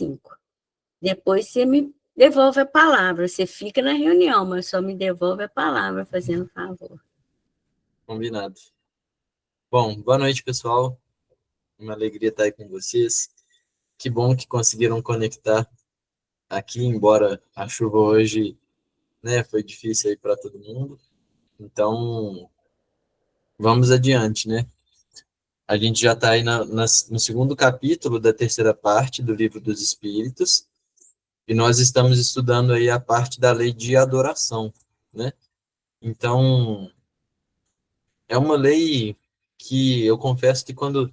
5. Depois você me devolve a palavra. Você fica na reunião, mas só me devolve a palavra, fazendo favor. Combinado. Bom, boa noite, pessoal. Uma alegria estar aí com vocês. Que bom que conseguiram conectar aqui, embora a chuva hoje, né, foi difícil aí para todo mundo. Então, vamos adiante, né? A gente já está aí no segundo capítulo da terceira parte do Livro dos Espíritos, e nós estamos estudando aí a parte da lei de adoração, né? Então, é uma lei que eu confesso que quando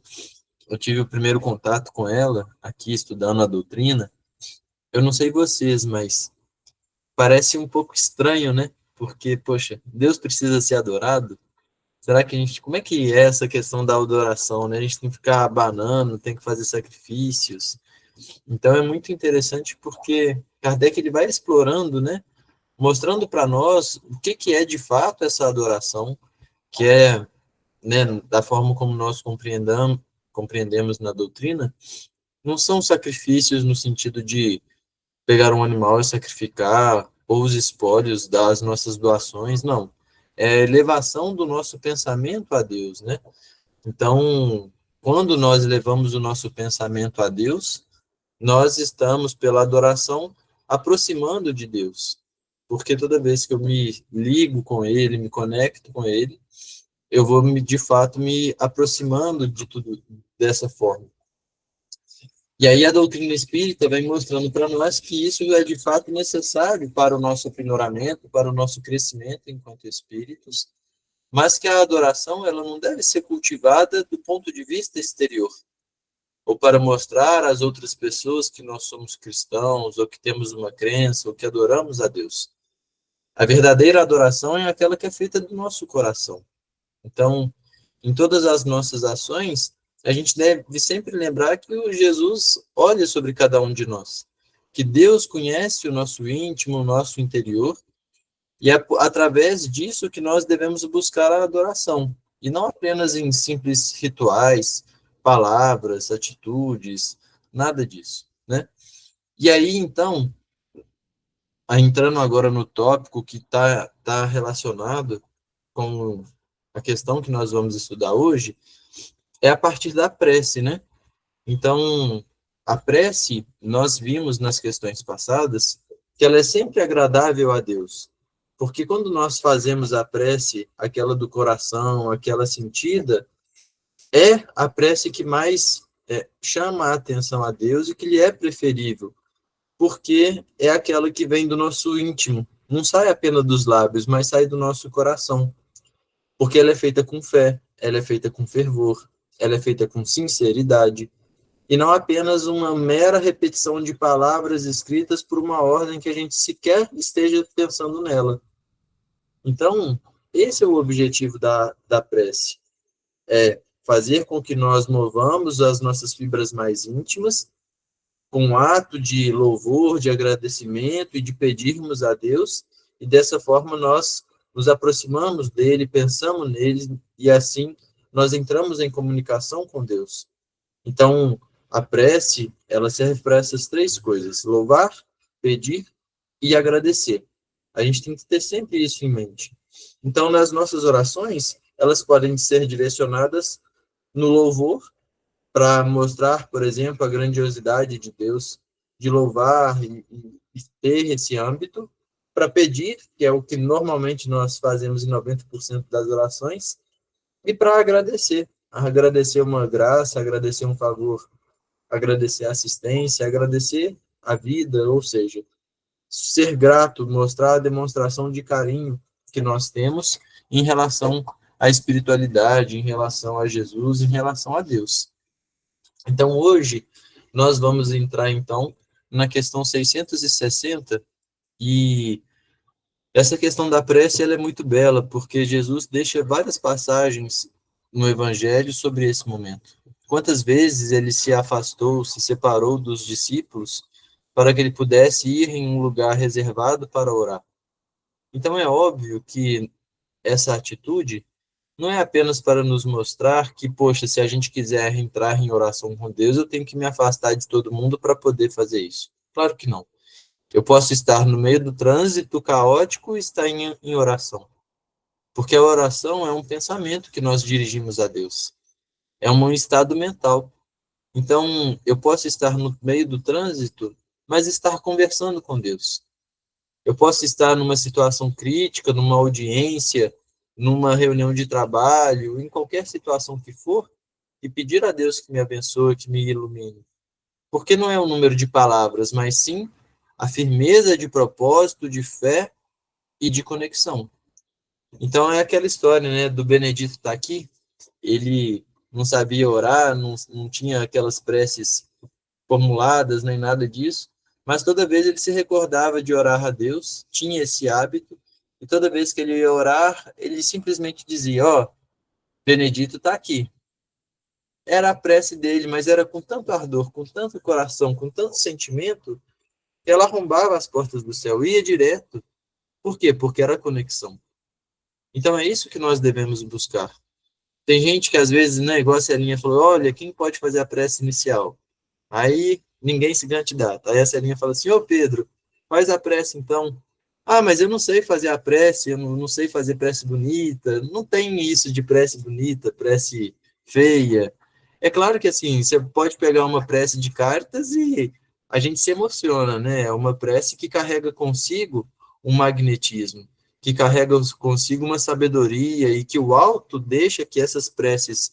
eu tive o primeiro contato com ela, aqui estudando a doutrina, eu não sei vocês, mas parece um pouco estranho, né? Porque, poxa, Deus precisa ser adorado? Será que a gente, como é que é essa questão da adoração, né? A gente tem que ficar abanando, tem que fazer sacrifícios. Então é muito interessante porque Kardec ele vai explorando, né? Mostrando para nós o que que é de fato essa adoração, que é, né, da forma como nós compreendemos na doutrina, não são sacrifícios no sentido de pegar um animal e sacrificar, ou os espólios das nossas doações, não. É elevação do nosso pensamento a Deus, né? Então, quando nós levamos o nosso pensamento a Deus, nós estamos, pela adoração, aproximando de Deus. Porque toda vez que eu me ligo com Ele, me conecto com Ele, eu vou, de fato, me aproximando de tudo dessa forma. E aí a doutrina espírita vem mostrando para nós que isso é de fato necessário para o nosso aprimoramento, para o nosso crescimento enquanto espíritos, mas que a adoração ela não deve ser cultivada do ponto de vista exterior, ou para mostrar às outras pessoas que nós somos cristãos, ou que temos uma crença, ou que adoramos a Deus. A verdadeira adoração é aquela que é feita do nosso coração. Então, em todas as nossas ações, a gente deve sempre lembrar que o Jesus olha sobre cada um de nós, que Deus conhece o nosso íntimo, o nosso interior, e é através disso que nós devemos buscar a adoração, e não apenas em simples rituais, palavras, atitudes, nada disso, né? E aí, então, entrando agora no tópico que tá relacionado com a questão que nós vamos estudar hoje, é a partir da prece, né? Então, a prece, nós vimos nas questões passadas que ela é sempre agradável a Deus. Porque quando nós fazemos a prece, aquela do coração, aquela sentida, é a prece que mais chama a atenção a Deus e que lhe é preferível, porque é aquela que vem do nosso íntimo. Não sai apenas dos lábios, mas sai do nosso coração. Porque ela é feita com fé, ela é feita com fervor, ela é feita com sinceridade, e não apenas uma mera repetição de palavras escritas por uma ordem que a gente sequer esteja pensando nela. Então, esse é o objetivo da prece, é fazer com que nós movamos as nossas fibras mais íntimas, com um ato de louvor, de agradecimento e de pedirmos a Deus, e dessa forma nós nos aproximamos dele, pensamos nele, e assim nós entramos em comunicação com Deus. Então, a prece, ela serve para essas três coisas: louvar, pedir e agradecer. A gente tem que ter sempre isso em mente. Então, nas nossas orações, elas podem ser direcionadas no louvor, para mostrar, por exemplo, a grandiosidade de Deus, de louvar e ter esse âmbito, para pedir, que é o que normalmente nós fazemos em 90% das orações, e para agradecer uma graça, agradecer um favor, agradecer a assistência, agradecer a vida, ou seja, ser grato, mostrar a demonstração de carinho que nós temos em relação à espiritualidade, em relação a Jesus, em relação a Deus. Então, hoje, nós vamos entrar, então, na questão 660, e essa questão da prece ela é muito bela, porque Jesus deixa várias passagens no Evangelho sobre esse momento. Quantas vezes ele se afastou, se separou dos discípulos para que ele pudesse ir em um lugar reservado para orar. Então é óbvio que essa atitude não é apenas para nos mostrar que, poxa, se a gente quiser entrar em oração com Deus, eu tenho que me afastar de todo mundo para poder fazer isso. Claro que não. Eu posso estar no meio do trânsito caótico e estar em oração. Porque a oração é um pensamento que nós dirigimos a Deus. É um estado mental. Então, eu posso estar no meio do trânsito, mas estar conversando com Deus. Eu posso estar numa situação crítica, numa audiência, numa reunião de trabalho, em qualquer situação que for, e pedir a Deus que me abençoe, que me ilumine. Porque não é um número de palavras, mas sim a firmeza de propósito, de fé e de conexão. Então é aquela história, né, do Benedito estar aqui, ele não sabia orar, não tinha aquelas preces formuladas, nem nada disso, mas toda vez ele se recordava de orar a Deus, tinha esse hábito, e toda vez que ele ia orar, ele simplesmente dizia, ó, oh, Benedito está aqui. Era a prece dele, mas era com tanto ardor, com tanto coração, com tanto sentimento, que ela arrombava as portas do céu, ia direto. Por quê? Porque era conexão. Então é isso que nós devemos buscar. Tem gente que às vezes, né, igual a Celinha falou, olha, quem pode fazer a prece inicial? Aí ninguém se candidata. Aí a Celinha fala assim, ô Pedro, faz a prece então. Ah, mas eu não sei fazer a prece, eu não sei fazer prece bonita. Não tem isso de prece bonita, prece feia. É claro que assim, você pode pegar uma prece de cartas e a gente se emociona, né? É uma prece que carrega consigo um magnetismo, que carrega consigo uma sabedoria e que o alto deixa que essas preces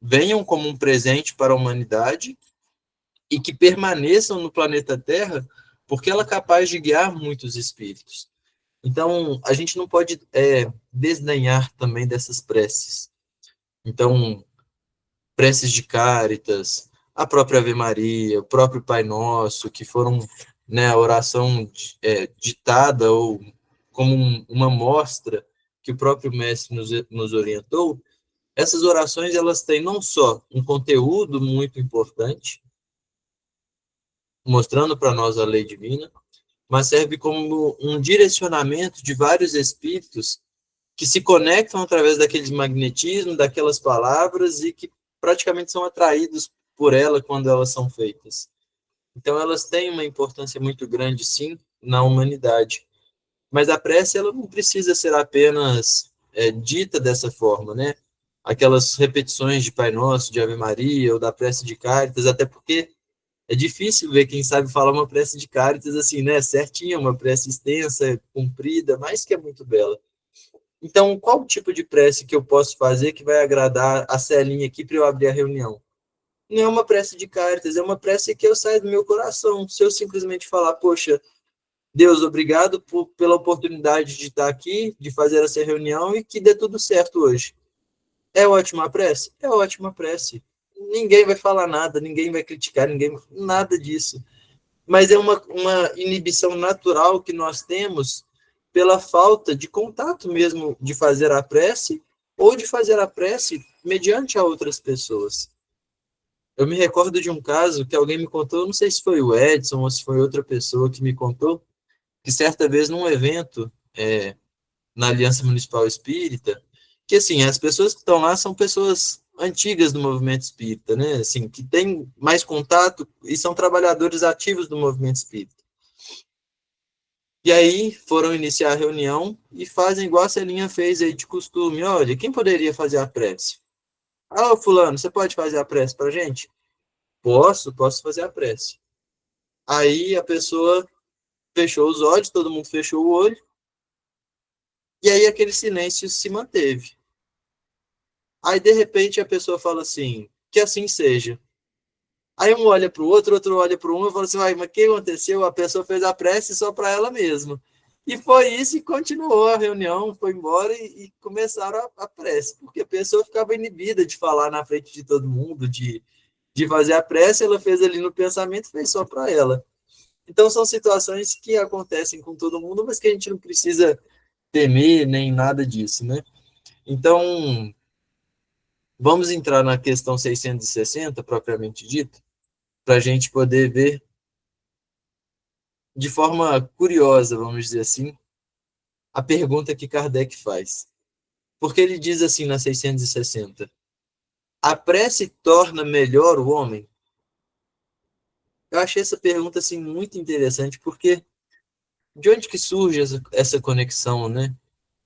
venham como um presente para a humanidade e que permaneçam no planeta Terra, porque ela é capaz de guiar muitos espíritos. Então, a gente não pode desdenhar também dessas preces. Então, preces de Cáritas, a própria Ave Maria, o próprio Pai Nosso, que foram, né, a oração ditada ou como uma mostra que o próprio Mestre nos orientou, essas orações elas têm não só um conteúdo muito importante, mostrando para nós a lei divina, mas serve como um direcionamento de vários espíritos que se conectam através daqueles magnetismos, daquelas palavras e que praticamente são atraídos por ela quando elas são feitas. Então elas têm uma importância muito grande, sim, na humanidade. Mas a prece ela não precisa ser apenas dita dessa forma, né? Aquelas repetições de Pai Nosso, de Ave Maria ou da prece de Cáritas, até porque é difícil ver quem sabe falar uma prece de Cáritas assim, né? Certinha, uma prece extensa, comprida, mas que é muito bela. Então, qual tipo de prece que eu posso fazer que vai agradar a Celinha aqui para eu abrir a reunião? Não é uma prece de Cáritas, é uma prece que eu saio do meu coração. Se eu simplesmente falar, poxa, Deus, obrigado pela oportunidade de estar aqui, de fazer essa reunião e que dê tudo certo hoje. É ótima prece? É ótima prece. Ninguém vai falar nada, ninguém vai criticar, ninguém, nada disso. Mas é uma inibição natural que nós temos pela falta de contato mesmo de fazer a prece ou de fazer a prece mediante a outras pessoas. Eu me recordo de um caso que alguém me contou, não sei se foi o Edson ou se foi outra pessoa que me contou, que certa vez num evento na Aliança Municipal Espírita, que assim, as pessoas que estão lá são pessoas antigas do movimento espírita, né? Assim, que têm mais contato e são trabalhadores ativos do movimento espírita. E aí foram iniciar a reunião e fazem igual a Celinha fez aí de costume. Olha, quem poderia fazer a prece? Ah, fulano, você pode fazer a prece para gente? Posso fazer a prece. Aí a pessoa fechou os olhos, todo mundo fechou o olho, e aí aquele silêncio se manteve. Aí, de repente, a pessoa fala assim, que assim seja. Aí um olha para o outro, outro olha para um e fala assim, mas o que aconteceu? A pessoa fez a prece só para ela mesma. E foi isso e continuou a reunião, foi embora e começaram a prece, porque a pessoa ficava inibida de falar na frente de todo mundo, de fazer a prece, ela fez ali no pensamento, fez só para ela. Então são situações que acontecem com todo mundo, mas que a gente não precisa temer nem nada disso, né? Então, vamos entrar na questão 660, propriamente dita, para a gente poder ver de forma curiosa, vamos dizer assim, a pergunta que Kardec faz. Porque ele diz assim na 660, a prece torna melhor o homem? Eu achei essa pergunta assim, muito interessante, porque de onde que surge essa conexão, né?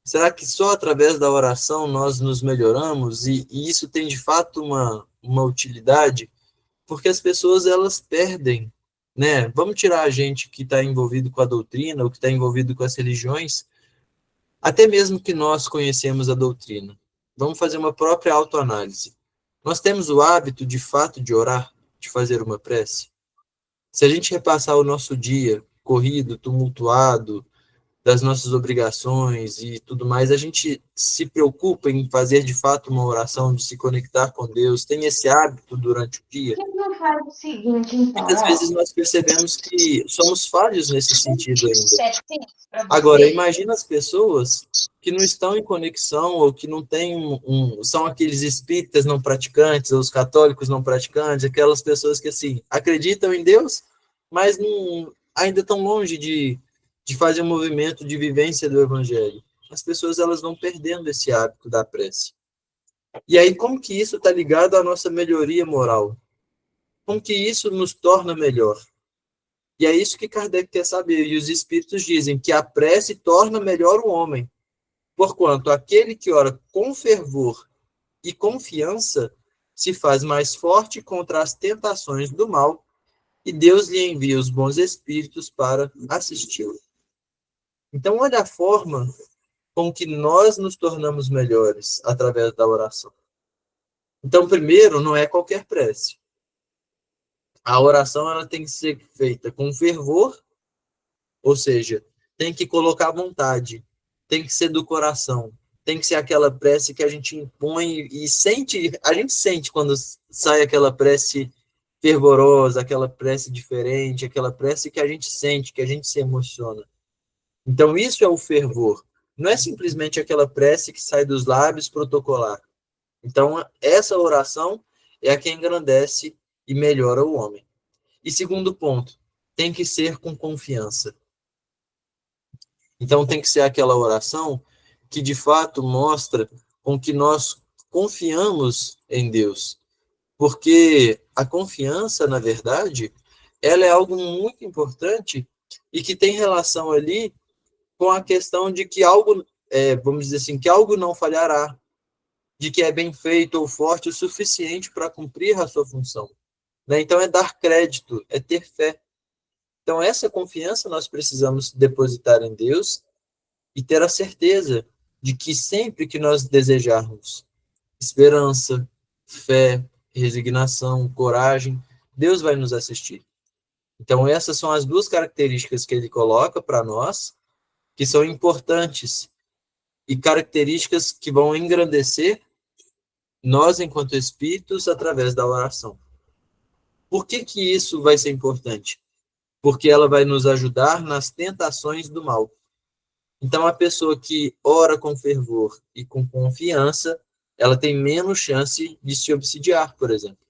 Será que só através da oração nós nos melhoramos e isso tem de fato uma utilidade? Porque as pessoas elas perdem, né? Vamos tirar a gente que está envolvido com a doutrina ou que está envolvido com as religiões, até mesmo que nós conhecemos a doutrina. Vamos fazer uma própria autoanálise. Nós temos o hábito de fato de orar, de fazer uma prece? Se a gente repassar o nosso dia corrido, tumultuado, das nossas obrigações e tudo mais, a gente se preocupa em fazer de fato uma oração, de se conectar com Deus, tem esse hábito durante o dia. Por que não faz o seguinte, então, Muitas ó? vezes nós percebemos que somos falhos nesse sentido ainda. 700 pra você. Agora, imagina as pessoas que não estão em conexão ou que não têm são aqueles espíritas não praticantes, ou os católicos não praticantes, aquelas pessoas que assim acreditam em Deus, mas não, ainda estão longe de fazer um movimento de vivência do evangelho. As pessoas elas vão perdendo esse hábito da prece. E aí como que isso está ligado à nossa melhoria moral? Como que isso nos torna melhor? E é isso que Kardec quer saber. E os espíritos dizem que a prece torna melhor o homem. Porquanto aquele que ora com fervor e confiança se faz mais forte contra as tentações do mal e Deus lhe envia os bons espíritos para assisti-lo. Então, olha a forma com que nós nos tornamos melhores através da oração. Então, primeiro, não é qualquer prece. A oração ela tem que ser feita com fervor, ou seja, tem que colocar vontade, tem que ser do coração, tem que ser aquela prece que a gente impõe e sente, a gente sente quando sai aquela prece fervorosa, aquela prece diferente, aquela prece que a gente sente, que a gente se emociona. Então, isso é o fervor. Não é simplesmente aquela prece que sai dos lábios protocolar. Então, essa oração é a que engrandece e melhora o homem. E segundo ponto, tem que ser com confiança. Então, tem que ser aquela oração que, de fato, mostra com que nós confiamos em Deus. Porque a confiança, na verdade, ela é algo muito importante e que tem relação ali com a questão de que algo, vamos dizer assim, que algo não falhará, de que é bem feito ou forte o suficiente para cumprir a sua função. Né? Então, é dar crédito, é ter fé. Então, essa confiança nós precisamos depositar em Deus e ter a certeza de que sempre que nós desejarmos esperança, fé, resignação, coragem, Deus vai nos assistir. Então, essas são as duas características que ele coloca para nós, que são importantes e características que vão engrandecer nós, enquanto espíritos, através da oração. Por que que isso vai ser importante? Porque ela vai nos ajudar nas tentações do mal. Então, a pessoa que ora com fervor e com confiança, ela tem menos chance de se obsidiar, por exemplo.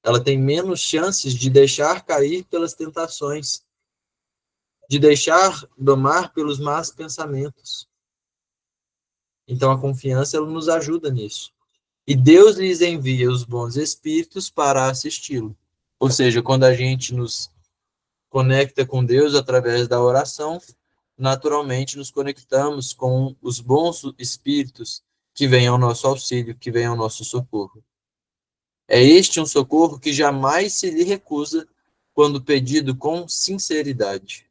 Ela tem menos chances de deixar cair pelas tentações, de deixar domar pelos maus pensamentos. Então, a confiança ela nos ajuda nisso. E Deus lhes envia os bons espíritos para assisti-lo. Ou seja, quando a gente nos conecta com Deus através da oração, naturalmente nos conectamos com os bons espíritos que vêm ao nosso auxílio, que vêm ao nosso socorro. É este um socorro que jamais se lhe recusa quando pedido com sinceridade.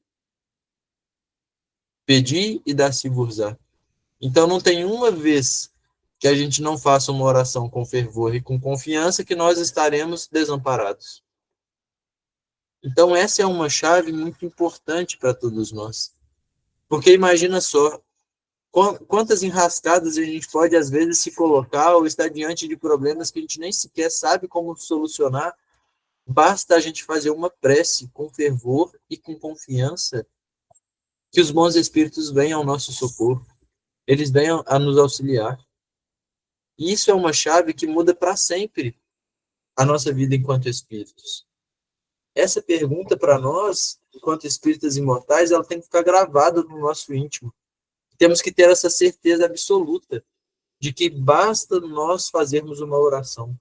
Pedi e dá-se-vos-á. Então não tem uma vez que a gente não faça uma oração com fervor e com confiança que nós estaremos desamparados. Então essa é uma chave muito importante para todos nós. Porque imagina só, quantas enrascadas a gente pode às vezes se colocar ou estar diante de problemas que a gente nem sequer sabe como solucionar. Basta a gente fazer uma prece com fervor e com confiança que os bons espíritos venham ao nosso socorro. Eles venham a nos auxiliar. E isso é uma chave que muda para sempre a nossa vida enquanto espíritos. Essa pergunta para nós, enquanto espíritas imortais, ela tem que ficar gravada no nosso íntimo. temos que ter essa certeza absoluta de que basta nós fazermos uma oração.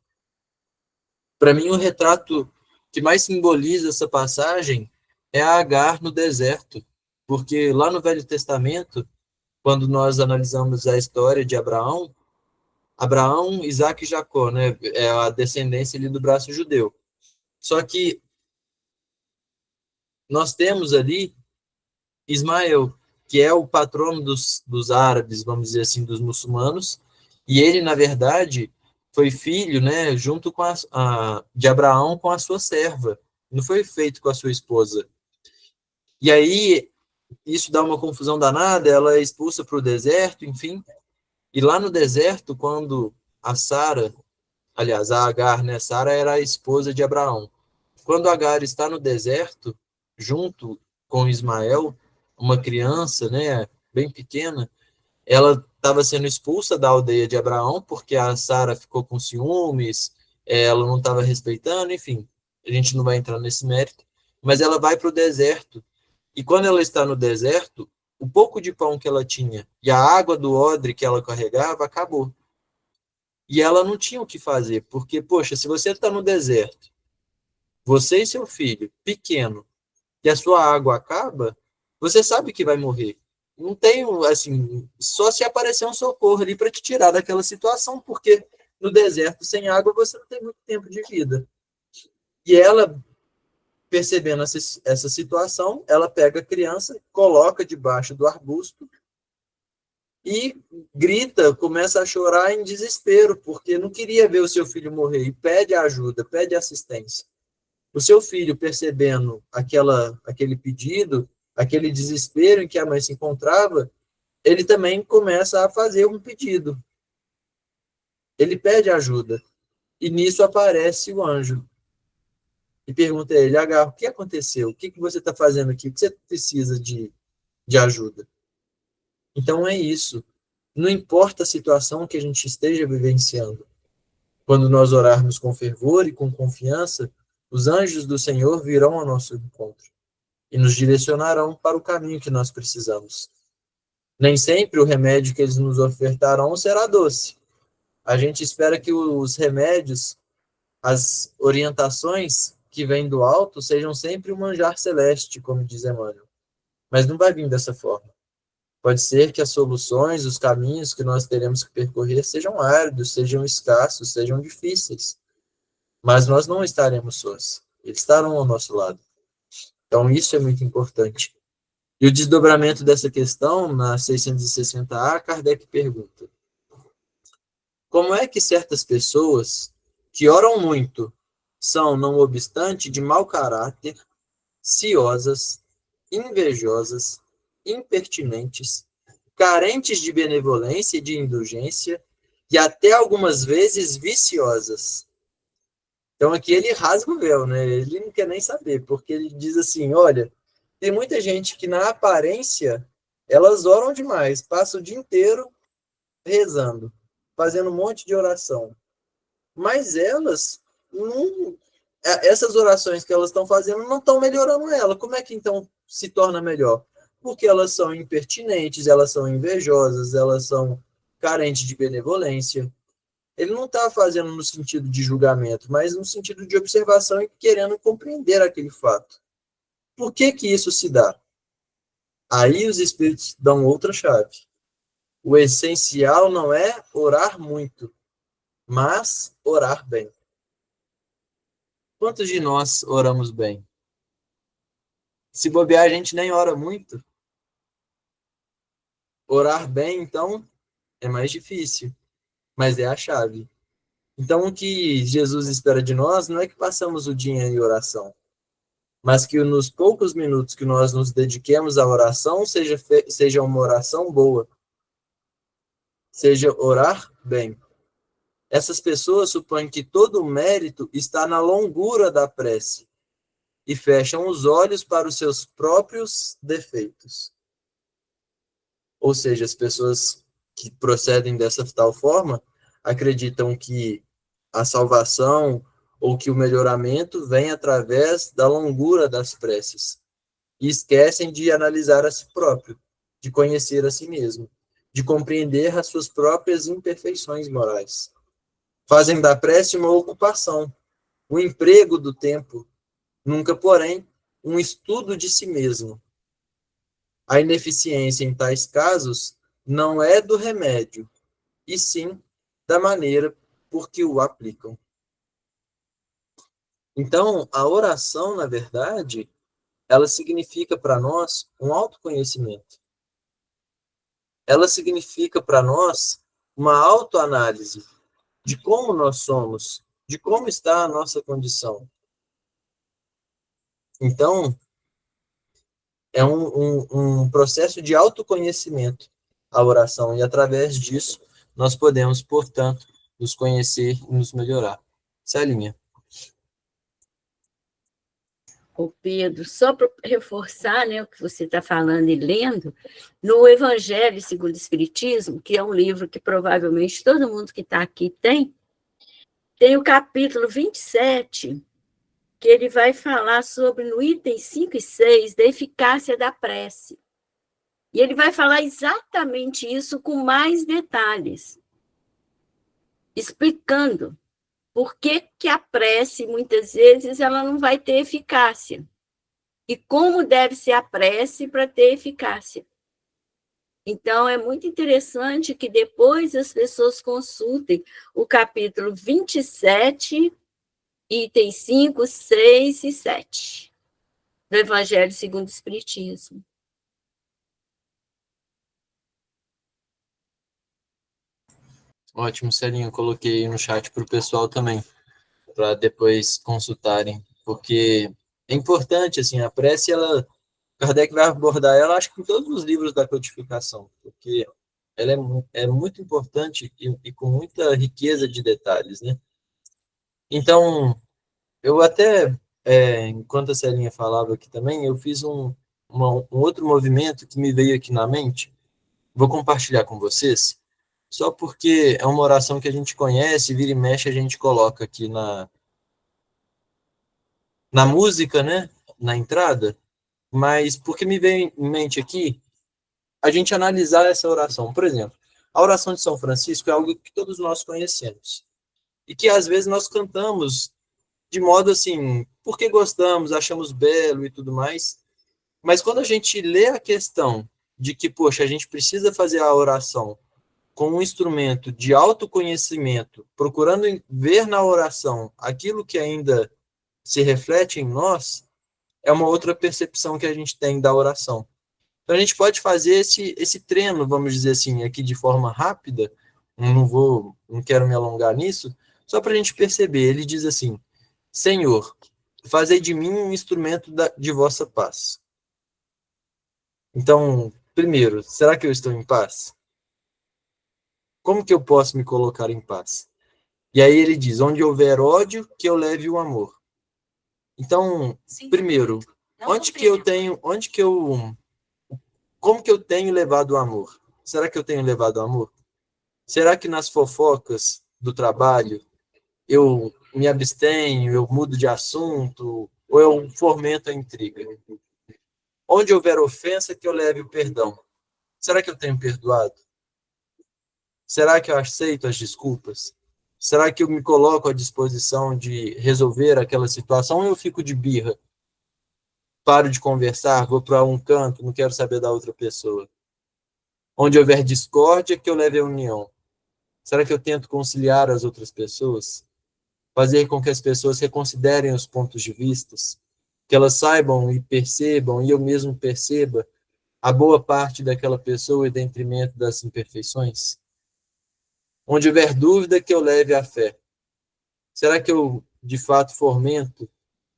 Para mim, o retrato que mais simboliza essa passagem é a Agar no deserto, porque lá no Velho Testamento, quando nós analisamos a história de Abraão, Isaac e Jacó, né, é a descendência ali do braço judeu. Só que nós temos ali Ismael, que é o patrono dos árabes, vamos dizer assim, dos muçulmanos, e ele, na verdade, foi filho, né, junto com de Abraão com a sua serva, não foi feito com a sua esposa. E aí, isso dá uma confusão danada, ela é expulsa para o deserto, enfim, e lá no deserto, quando a Sara, aliás, a Agar, né, Sara era a esposa de Abraão, quando Agar está no deserto, junto com Ismael, uma criança, né, bem pequena, ela estava sendo expulsa da aldeia de Abraão, porque a Sara ficou com ciúmes, ela não estava respeitando, enfim, a gente não vai entrar nesse mérito, mas ela vai para o deserto, e quando ela está no deserto, o pouco de pão que ela tinha e a água do odre que ela carregava acabou. E ela não tinha o que fazer, porque, poxa, se você está no deserto, você e seu filho, pequeno, e a sua água acaba, você sabe que vai morrer. Não tem, assim, só se aparecer um socorro ali para te tirar daquela situação, porque no deserto, sem água, você não tem muito tempo de vida. E ela, percebendo essa situação, ela pega a criança, coloca debaixo do arbusto e grita, começa a chorar em desespero, porque não queria ver o seu filho morrer, e pede ajuda, pede assistência. O seu filho, percebendo aquele pedido, aquele desespero em que a mãe se encontrava, ele também começa a fazer um pedido. Ele pede ajuda. E nisso aparece o anjo. E pergunta a ele: Agar, o que aconteceu? O que você está fazendo aqui? O que você precisa de ajuda? Então é isso. Não importa a situação que a gente esteja vivenciando. Quando nós orarmos com fervor e com confiança, os anjos do Senhor virão ao nosso encontro e nos direcionarão para o caminho que nós precisamos. Nem sempre o remédio que eles nos ofertarão será doce. A gente espera que os remédios, as orientações que vêm do alto, sejam sempre um manjar celeste, como diz Emmanuel. Mas não vai vir dessa forma. Pode ser que as soluções, os caminhos que nós teremos que percorrer sejam árduos, sejam escassos, sejam difíceis. Mas nós não estaremos sós. Eles estarão ao nosso lado. Então, isso é muito importante. E o desdobramento dessa questão, na 660A, Kardec pergunta: como é que certas pessoas que oram muito são, não obstante, de mau caráter, ciosas, invejosas, impertinentes, carentes de benevolência e de indulgência, e até algumas vezes viciosas? Então aqui ele rasga o véu, né? Ele não quer nem saber, porque ele diz assim: olha, tem muita gente que na aparência elas oram demais, passa o dia inteiro rezando, fazendo um monte de oração, mas elas não, essas orações que elas estão fazendo não estão melhorando ela. Como é que então se torna melhor? Porque elas são impertinentes, elas são invejosas, elas são carentes de benevolência. Ele não está fazendo no sentido de julgamento, mas no sentido de observação e querendo compreender aquele fato. Por que isso se dá? Aí os espíritos dão outra chave. O essencial não é orar muito, mas orar bem. Quantos de nós oramos bem? Se bobear, a gente nem ora muito. Orar bem, então, é mais difícil, mas é a chave. Então, o que Jesus espera de nós não é que passamos o dia em oração, mas que nos poucos minutos que nós nos dediquemos à oração, seja uma oração boa, seja orar bem. Essas pessoas supõem que todo o mérito está na longura da prece e fecham os olhos para os seus próprios defeitos. Ou seja, as pessoas que procedem dessa tal forma acreditam que a salvação ou que o melhoramento vem através da longura das preces e esquecem de analisar a si próprio, de conhecer a si mesmo. de compreender as suas próprias imperfeições morais. Fazem da prece uma ocupação, o emprego do tempo, nunca, porém, um estudo de si mesmo. A ineficiência em tais casos não é do remédio, e sim da maneira por que o aplicam. Então, a oração, na verdade, ela significa para nós um autoconhecimento. Ela significa para nós uma autoanálise de como nós somos, de como está a nossa condição. Então, é um processo de autoconhecimento a oração, e através disso nós podemos, portanto, nos conhecer e nos melhorar. Celinha. Ô Pedro, só para reforçar, né, o que você está falando e lendo, no Evangelho segundo o Espiritismo, que é um livro que provavelmente todo mundo que está aqui tem o capítulo 27, que ele vai falar sobre, no item 5 e 6, da eficácia da prece. E ele vai falar exatamente isso com mais detalhes, explicando por que a prece, muitas vezes, ela não vai ter eficácia. E como deve ser a prece para ter eficácia. Então, é muito interessante que depois as pessoas consultem o capítulo 27, itens 5, 6 e 7, do Evangelho segundo o Espiritismo. Ótimo, Celinha. Eu coloquei no chat para o pessoal também, para depois consultarem, porque é importante, assim, a prece, Kardec vai abordar ela, acho que em todos os livros da codificação, porque ela é muito importante e com muita riqueza de detalhes, né? Então, eu até, enquanto a Celinha falava aqui também, eu fiz um outro movimento que me veio aqui na mente, vou compartilhar com vocês, só porque é uma oração que a gente conhece, vira e mexe, a gente coloca aqui na música, né? Na entrada, mas porque me veio em mente aqui a gente analisar essa oração. Por exemplo, a oração de São Francisco é algo que todos nós conhecemos e que às vezes nós cantamos de modo assim, porque gostamos, achamos belo e tudo mais, mas quando a gente lê a questão de que, poxa, a gente precisa fazer a oração com um instrumento de autoconhecimento, procurando ver na oração aquilo que ainda se reflete em nós, é uma outra percepção que a gente tem da oração. Então a gente pode fazer esse treino, vamos dizer assim, aqui de forma rápida, não quero me alongar nisso, só para a gente perceber. Ele diz assim: Senhor, fazei de mim um instrumento de vossa paz. Então, primeiro, será que eu estou em paz? Como que eu posso me colocar em paz? E aí ele diz: onde houver ódio, que eu leve o amor. Então, primeiro, como que eu tenho levado o amor? Será que eu tenho levado o amor? Será que nas fofocas do trabalho eu me abstenho, eu mudo de assunto, ou eu fomento a intriga? Onde houver ofensa, que eu leve o perdão. Será que eu tenho perdoado? Será que eu aceito as desculpas? Será que eu me coloco à disposição de resolver aquela situação ou eu fico de birra? Paro de conversar, vou para um canto, não quero saber da outra pessoa. Onde houver discórdia, que eu leve a união. Será que eu tento conciliar as outras pessoas? Fazer com que as pessoas reconsiderem os pontos de vista, que elas saibam e percebam, e eu mesmo perceba, a boa parte daquela pessoa em detrimento das imperfeições? Onde houver dúvida, que eu leve a fé. Será que eu, de fato, fomento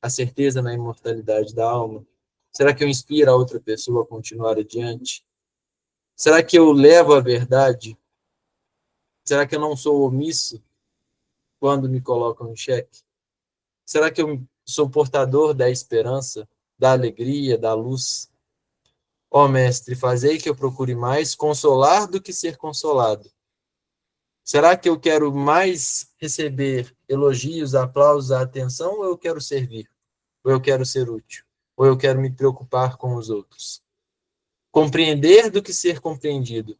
a certeza na imortalidade da alma? Será que eu inspiro a outra pessoa a continuar adiante? Será que eu levo a verdade? Será que eu não sou omisso quando me colocam em xeque? Será que eu sou portador da esperança, da alegria, da luz? Ó Mestre, fazei que eu procure mais consolar do que ser consolado. Será que eu quero mais receber elogios, aplausos, atenção, ou eu quero servir? Ou eu quero ser útil? Ou eu quero me preocupar com os outros? Compreender do que ser compreendido.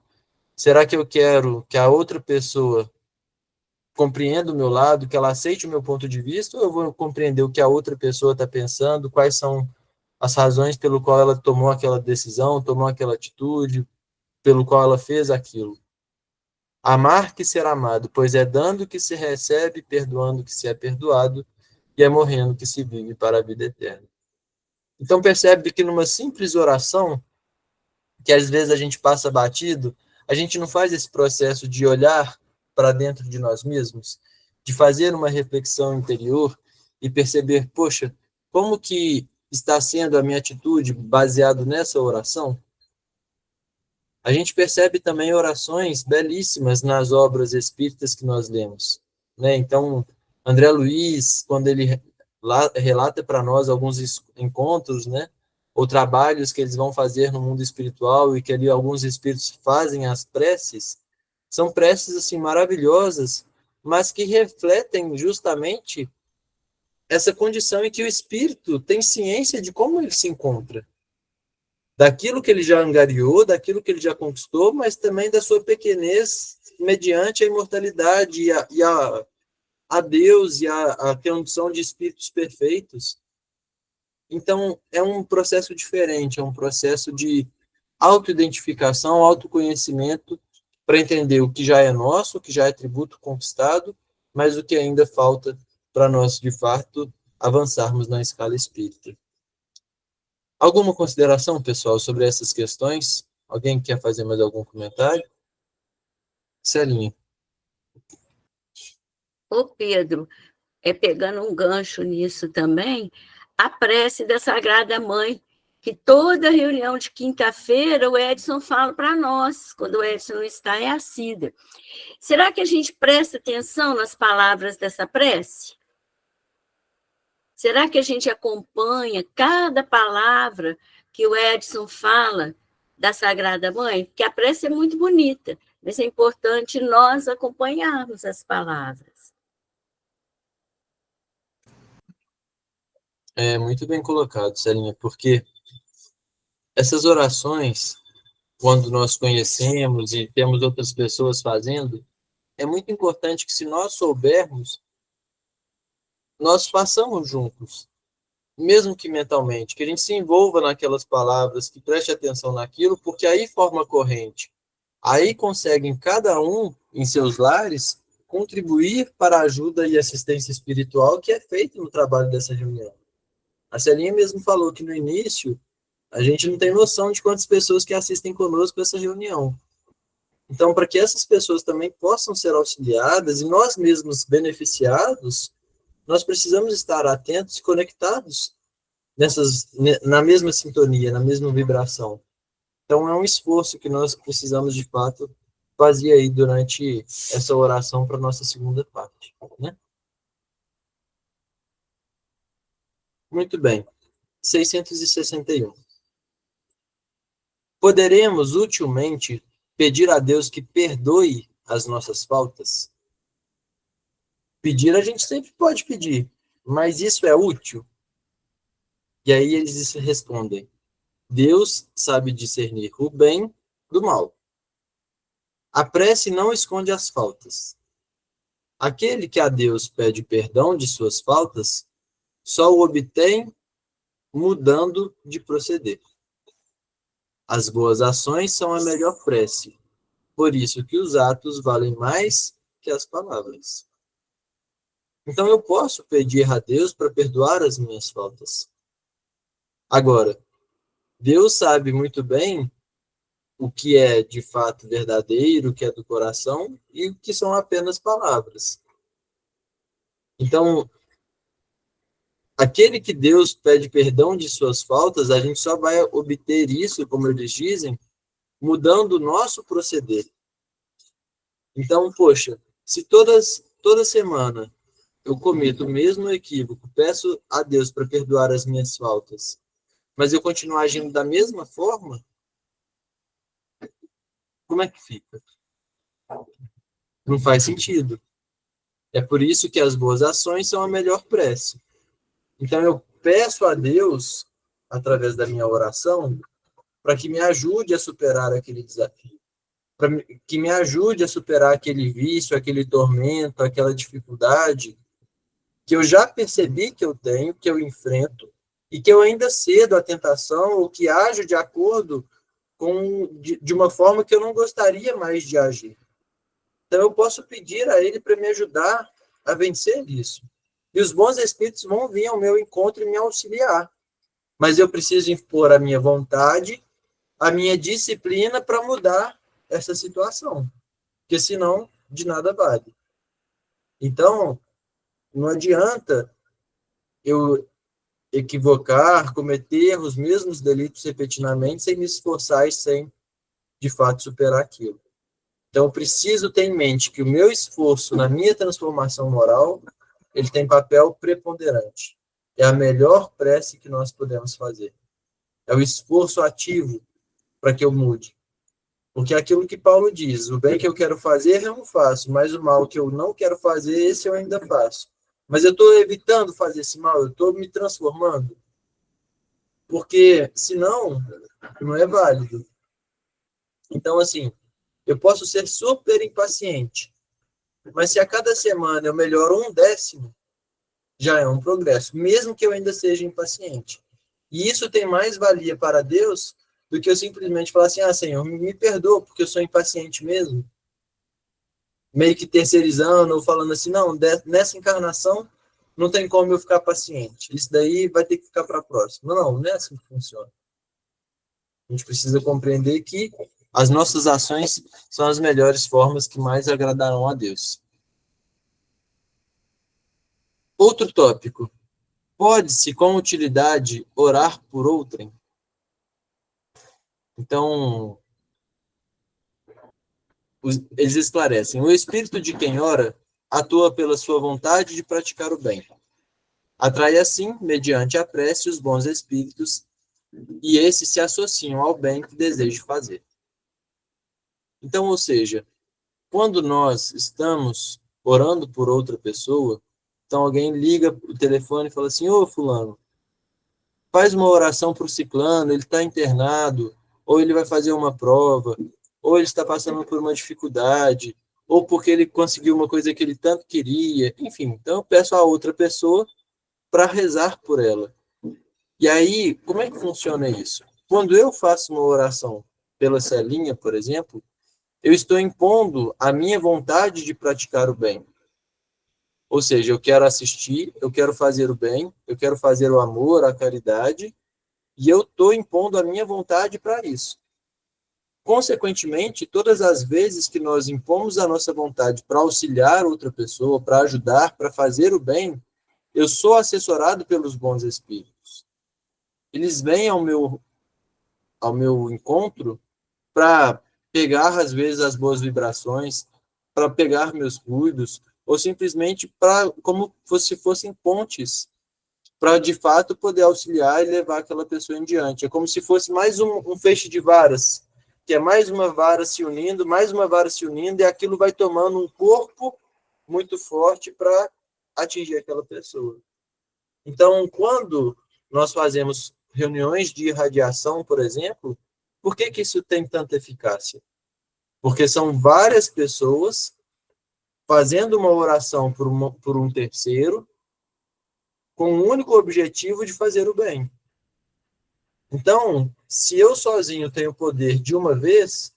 Será que eu quero que a outra pessoa compreenda o meu lado, que ela aceite o meu ponto de vista, ou eu vou compreender o que a outra pessoa está pensando, quais são as razões pelo qual ela tomou aquela decisão, tomou aquela atitude, pelo qual ela fez aquilo? Amar que ser amado, pois é dando que se recebe, perdoando que se é perdoado, e é morrendo que se vive para a vida eterna. Então percebe que numa simples oração, que às vezes a gente passa batido, a gente não faz esse processo de olhar para dentro de nós mesmos, de fazer uma reflexão interior e perceber, poxa, como que está sendo a minha atitude baseado nessa oração? A gente percebe também orações belíssimas nas obras espíritas que nós lemos, né? Então, André Luiz, quando ele relata para nós alguns encontros, né, ou trabalhos que eles vão fazer no mundo espiritual e que ali alguns espíritos fazem as preces, são preces assim maravilhosas, mas que refletem justamente essa condição em que o espírito tem ciência de como ele se encontra, daquilo que ele já angariou, daquilo que ele já conquistou, mas também da sua pequenez mediante a imortalidade e a Deus e a condição de espíritos perfeitos. Então, é um processo diferente, é um processo de autoidentificação, autoconhecimento, para entender o que já é nosso, o que já é tributo conquistado, mas o que ainda falta para nós, de fato, avançarmos na escala espírita. Alguma consideração, pessoal, sobre essas questões? Alguém quer fazer mais algum comentário? Celinha. Ô Pedro, pegando um gancho nisso também, a prece da Sagrada Mãe, que toda reunião de quinta-feira o Edson fala para nós, quando o Edson não está, é a Cida. Será que a gente presta atenção nas palavras dessa prece? Será que a gente acompanha cada palavra que o Edson fala da Sagrada Mãe? Porque a prece é muito bonita, mas é importante nós acompanharmos as palavras. É muito bem colocado, Celinha, porque essas orações, quando nós conhecemos e temos outras pessoas fazendo, é muito importante que, se nós soubermos, nós façamos juntos, mesmo que mentalmente, que a gente se envolva naquelas palavras, que preste atenção naquilo, porque aí forma corrente. Aí conseguem cada um, em seus lares, contribuir para a ajuda e assistência espiritual que é feita no trabalho dessa reunião. A Celinha mesmo falou que no início a gente não tem noção de quantas pessoas que assistem conosco essa reunião. Então, para que essas pessoas também possam ser auxiliadas e nós mesmos beneficiados, nós precisamos estar atentos e conectados na mesma sintonia, na mesma vibração. Então, é um esforço que nós precisamos, de fato, fazer aí durante essa oração para a nossa segunda parte, né? Muito bem. 661. Poderemos, utilmente, pedir a Deus que perdoe as nossas faltas? Pedir a gente sempre pode pedir, mas isso é útil? E aí eles respondem: Deus sabe discernir o bem do mal. A prece não esconde as faltas. Aquele que a Deus pede perdão de suas faltas, só o obtém mudando de proceder. As boas ações são a melhor prece, por isso que os atos valem mais que as palavras. Então eu posso pedir a Deus para perdoar as minhas faltas. Agora, Deus sabe muito bem o que é de fato verdadeiro, o que é do coração e o que são apenas palavras. Então, aquele que Deus pede perdão de suas faltas, a gente só vai obter isso, como eles dizem, mudando o nosso proceder. Então, poxa, se toda semana eu cometo o mesmo equívoco, peço a Deus para perdoar as minhas faltas, mas eu continuo agindo da mesma forma, como é que fica? Não faz sentido. É por isso que as boas ações são a melhor prece. Então eu peço a Deus, através da minha oração, para que me ajude a superar aquele desafio, que me ajude a superar aquele vício, aquele tormento, aquela dificuldade que eu já percebi que eu tenho, que eu enfrento, e que eu ainda cedo à tentação, ou que ajo de acordo de uma forma que eu não gostaria mais de agir. Então, eu posso pedir a Ele para me ajudar a vencer isso. E os bons espíritos vão vir ao meu encontro e me auxiliar. Mas eu preciso impor a minha vontade, a minha disciplina para mudar essa situação. Porque senão, de nada vale. Então, não adianta eu equivocar, cometer os mesmos delitos repetidamente sem me esforçar e sem, de fato, superar aquilo. Então, eu preciso ter em mente que o meu esforço na minha transformação moral, ele tem papel preponderante. É a melhor prece que nós podemos fazer. É o esforço ativo para que eu mude. Porque é aquilo que Paulo diz, o bem que eu quero fazer, eu não faço, mas o mal que eu não quero fazer, esse eu ainda faço. Mas eu estou evitando fazer esse mal, eu estou me transformando. Porque, senão, não é válido. Então, assim, eu posso ser super impaciente, mas se a cada semana eu melhoro 1/10, já é um progresso, mesmo que eu ainda seja impaciente. E isso tem mais valia para Deus do que eu simplesmente falar assim, Senhor, me perdoa, porque eu sou impaciente mesmo. Meio que terceirizando, ou falando assim, não, nessa encarnação não tem como eu ficar paciente. Isso daí vai ter que ficar para a próxima. Não é assim que funciona. A gente precisa compreender que as nossas ações são as melhores formas que mais agradarão a Deus. Outro tópico. Pode-se, com utilidade, orar por outrem? Então, eles esclarecem. O espírito de quem ora atua pela sua vontade de praticar o bem. Atrai assim, mediante a prece, os bons espíritos, e esses se associam ao bem que deseja fazer. Então, ou seja, quando nós estamos orando por outra pessoa, então alguém liga o telefone e fala assim, ô fulano, faz uma oração para o ciclano, ele está internado, ou ele vai fazer uma prova, ou ele está passando por uma dificuldade, ou porque ele conseguiu uma coisa que ele tanto queria, enfim, então eu peço a outra pessoa para rezar por ela. E aí, como é que funciona isso? Quando eu faço uma oração pela Celinha, por exemplo, eu estou impondo a minha vontade de praticar o bem. Ou seja, eu quero assistir, eu quero fazer o bem, eu quero fazer o amor, a caridade, e eu estou impondo a minha vontade para isso. Consequentemente, todas as vezes que nós impomos a nossa vontade para auxiliar outra pessoa, para ajudar, para fazer o bem, eu sou assessorado pelos bons espíritos. Eles vêm ao meu encontro para pegar, às vezes, as boas vibrações, para pegar meus fluidos, ou simplesmente como se fossem pontes, para, de fato, poder auxiliar e levar aquela pessoa em diante. É como se fosse mais um feixe de varas, que é mais uma vara se unindo, e aquilo vai tomando um corpo muito forte para atingir aquela pessoa. Então, quando nós fazemos reuniões de irradiação, por exemplo, por que isso tem tanta eficácia? Porque são várias pessoas fazendo uma oração por um terceiro, com o único objetivo de fazer o bem. Então, se eu sozinho tenho o poder de uma vez,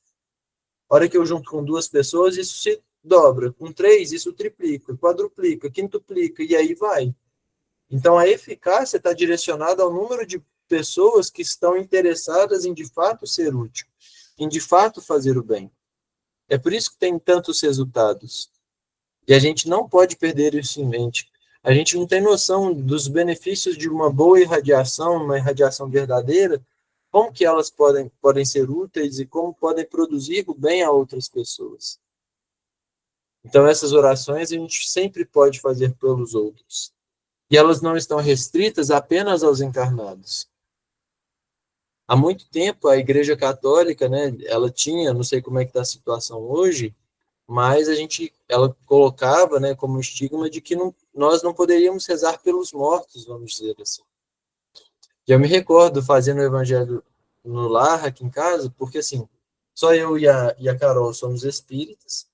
a hora que eu junto com 2 pessoas, isso se dobra. Com 3, isso triplica, quadruplica, quintuplica, e aí vai. Então, a eficácia está direcionada ao número de pessoas que estão interessadas em, de fato, ser útil, em, de fato, fazer o bem. É por isso que tem tantos resultados. E a gente não pode perder isso em mente. A gente não tem noção dos benefícios de uma boa irradiação, uma irradiação verdadeira, como que elas podem ser úteis e como podem produzir o bem a outras pessoas. Então, essas orações a gente sempre pode fazer pelos outros. E elas não estão restritas apenas aos encarnados. Há muito tempo, a Igreja Católica, né, ela tinha, não sei como é que está a situação hoje, mas ela colocava, né, como estigma de que nós não poderíamos rezar pelos mortos, vamos dizer assim. E eu me recordo fazendo o evangelho no lar, aqui em casa, porque assim, Só eu e a Carol somos espíritas.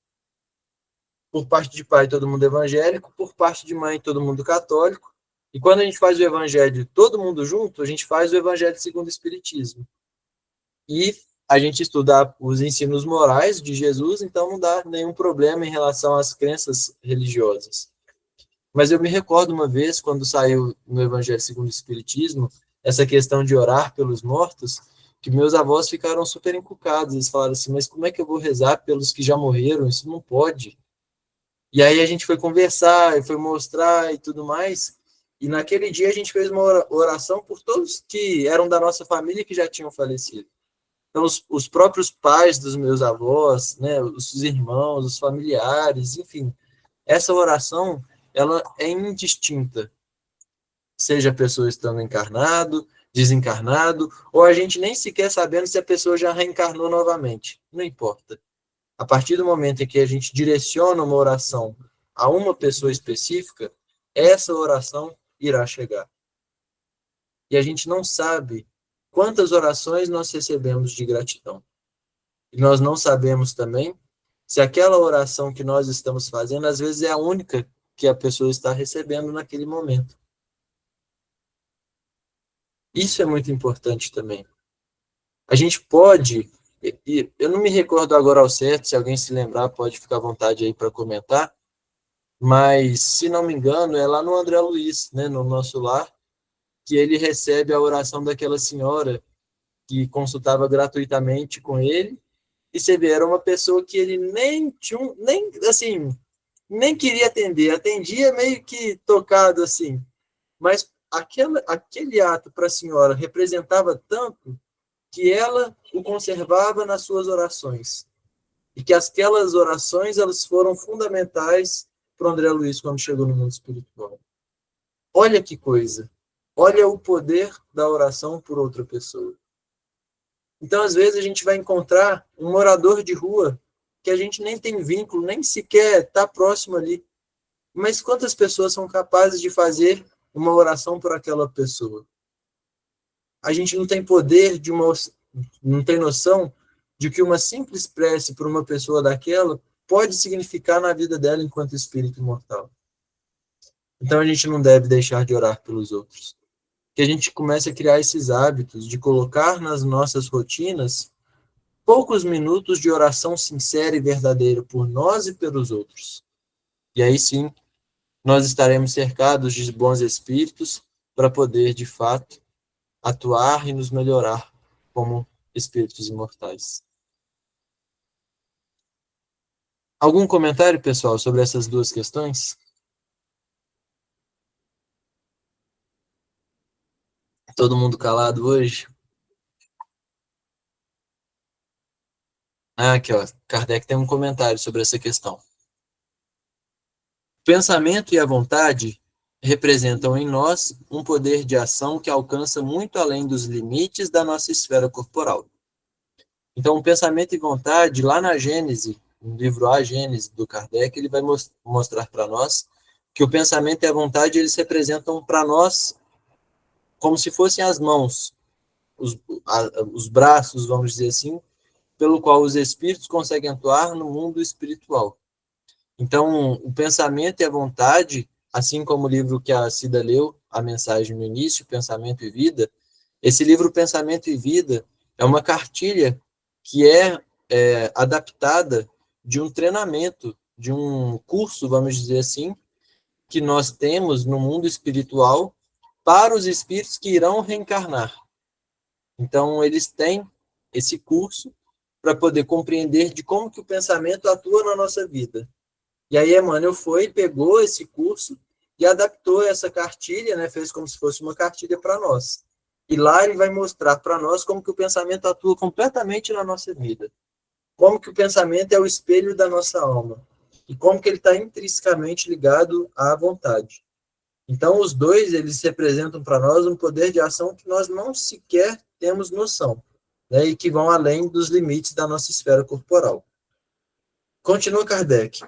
Por parte de pai, todo mundo evangélico. Por parte de mãe, todo mundo católico. E quando a gente faz o evangelho todo mundo junto, a gente faz o evangelho segundo o Espiritismo. E a gente estuda os ensinos morais de Jesus, então não dá nenhum problema em relação às crenças religiosas. Mas eu me recordo uma vez, quando saiu no Evangelho segundo o Espiritismo, essa questão de orar pelos mortos, que meus avós ficaram super encucados. Eles falaram assim, mas como é que eu vou rezar pelos que já morreram? Isso não pode. E aí a gente foi conversar, e foi mostrar e tudo mais, e naquele dia a gente fez uma oração por todos que eram da nossa família e que já tinham falecido. Então, os próprios pais dos meus avós, né, os irmãos, os familiares, enfim, essa oração, ela é indistinta, seja a pessoa estando encarnado, desencarnado, ou a gente nem sequer sabendo se a pessoa já reencarnou novamente, não importa. A partir do momento em que a gente direciona uma oração a uma pessoa específica, essa oração irá chegar. E a gente não sabe quantas orações nós recebemos de gratidão. E nós não sabemos também se aquela oração que nós estamos fazendo, às vezes, é a única que a pessoa está recebendo naquele momento. Isso é muito importante também. A gente pode, e eu não me recordo agora ao certo, se alguém se lembrar, pode ficar à vontade aí para comentar, mas, se não me engano, é lá no André Luiz, né, no Nosso Lar, que ele recebe a oração daquela senhora que consultava gratuitamente com ele, e você vê, era uma pessoa que ele nem tinha, nem, assim, nem queria atender, atendia meio que tocado, assim, mas aquele ato para a senhora representava tanto que ela o conservava nas suas orações, e que aquelas orações elas foram fundamentais para o André Luiz quando chegou no mundo espiritual. Olha que coisa! Olha o poder da oração por outra pessoa. Então, às vezes, a gente vai encontrar um morador de rua que a gente nem tem vínculo, nem sequer está próximo ali. Mas quantas pessoas são capazes de fazer uma oração por aquela pessoa? A gente não tem poder não tem noção de que uma simples prece por uma pessoa daquela pode significar na vida dela enquanto espírito imortal. Então, a gente não deve deixar de orar pelos outros. Que a gente comece a criar esses hábitos de colocar nas nossas rotinas poucos minutos de oração sincera e verdadeira por nós e pelos outros. E aí sim, nós estaremos cercados de bons espíritos para poder, de fato, atuar e nos melhorar como espíritos imortais. Algum comentário, pessoal, sobre essas duas questões? Todo mundo calado hoje? Ah, aqui, ó. Kardec tem um comentário sobre essa questão. O pensamento e a vontade representam em nós um poder de ação que alcança muito além dos limites da nossa esfera corporal. Então, o pensamento e vontade, lá na Gênese, no livro A Gênese, do Kardec, ele vai mostrar para nós que o pensamento e a vontade, eles representam para nós como se fossem as mãos, os braços, vamos dizer assim, pelo qual os espíritos conseguem atuar no mundo espiritual. Então, o pensamento e a vontade, assim como o livro que a Cida leu, a mensagem no início, Pensamento e Vida, esse livro Pensamento e Vida é uma cartilha que é adaptada de um treinamento, de um curso, vamos dizer assim, que nós temos no mundo espiritual para os espíritos que irão reencarnar. Então, eles têm esse curso para poder compreender de como que o pensamento atua na nossa vida. E aí, Emmanuel pegou esse curso e adaptou essa cartilha, né, fez como se fosse uma cartilha para nós. E lá ele vai mostrar para nós como que o pensamento atua completamente na nossa vida. Como que o pensamento é o espelho da nossa alma. E como que ele está intrinsecamente ligado à vontade. Então, os dois, eles representam para nós um poder de ação que nós não sequer temos noção, né, e que vão além dos limites da nossa esfera corporal. Continua Kardec.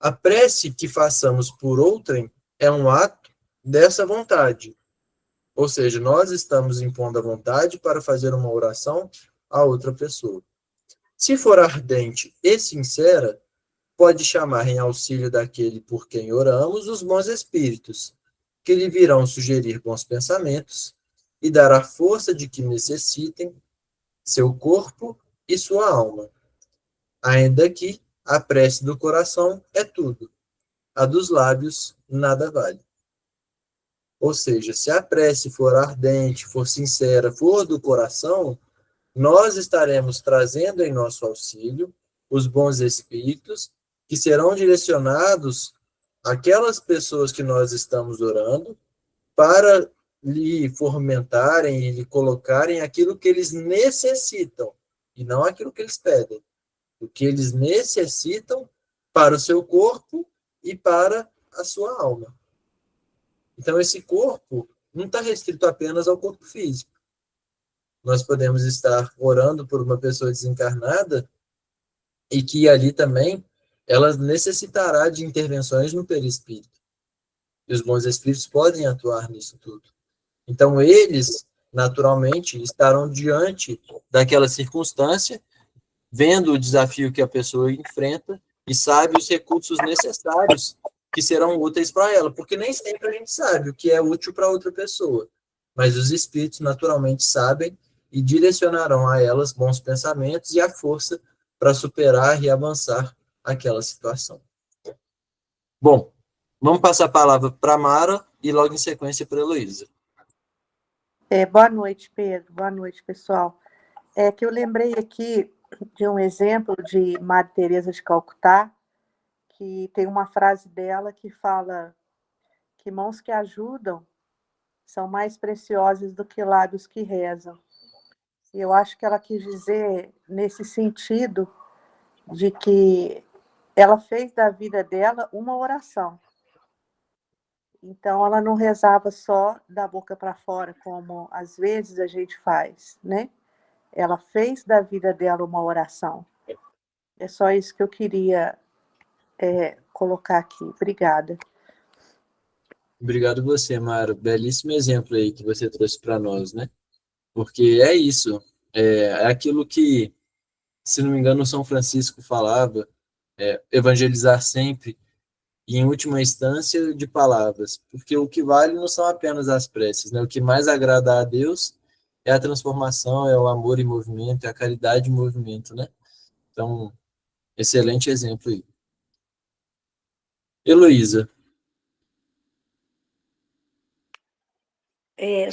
A prece que façamos por outrem é um ato dessa vontade. Ou seja, nós estamos impondo a vontade para fazer uma oração a outra pessoa. Se for ardente e sincera, pode chamar em auxílio daquele por quem oramos os bons espíritos, que lhe virão sugerir bons pensamentos e dar a força de que necessitem seu corpo e sua alma. Ainda que a prece do coração é tudo, a dos lábios nada vale. Ou seja, se a prece for ardente, for sincera, for do coração, nós estaremos trazendo em nosso auxílio os bons espíritos que serão direcionados àquelas pessoas que nós estamos orando para lhe fomentarem e lhe colocarem aquilo que eles necessitam e não aquilo que eles pedem. O que eles necessitam para o seu corpo e para a sua alma. Então, esse corpo não está restrito apenas ao corpo físico. Nós podemos estar orando por uma pessoa desencarnada e que ali também ela necessitará de intervenções no perispírito. E os bons espíritos podem atuar nisso tudo. Então, eles, naturalmente, estarão diante daquela circunstância, vendo o desafio que a pessoa enfrenta e sabe os recursos necessários que serão úteis para ela, porque nem sempre a gente sabe o que é útil para outra pessoa, mas os espíritos naturalmente sabem e direcionarão a elas bons pensamentos e a força para superar e avançar aquela situação. Bom, vamos passar a palavra para a Mara e logo em sequência para a Heloísa. Boa noite, Pedro. Boa noite, pessoal. É que eu lembrei aqui de um exemplo de Madre Teresa de Calcutá, que tem uma frase dela que fala que mãos que ajudam são mais preciosas do que lábios que rezam. E eu acho que ela quis dizer nesse sentido de que ela fez da vida dela uma oração. Então, ela não rezava só da boca para fora, como às vezes a gente faz, né? Ela fez da vida dela uma oração. É só isso que eu queria colocar aqui. Obrigada. Obrigado você, Mara. Belíssimo exemplo aí que você trouxe para nós, né? Porque é isso. É aquilo que, se não me engano, São Francisco falava, evangelizar sempre e, em última instância, de palavras. Porque o que vale não são apenas as preces, né? O que mais agrada a Deus é a transformação, é o amor em movimento, é a caridade em movimento, né? Então, excelente exemplo aí. Heloísa.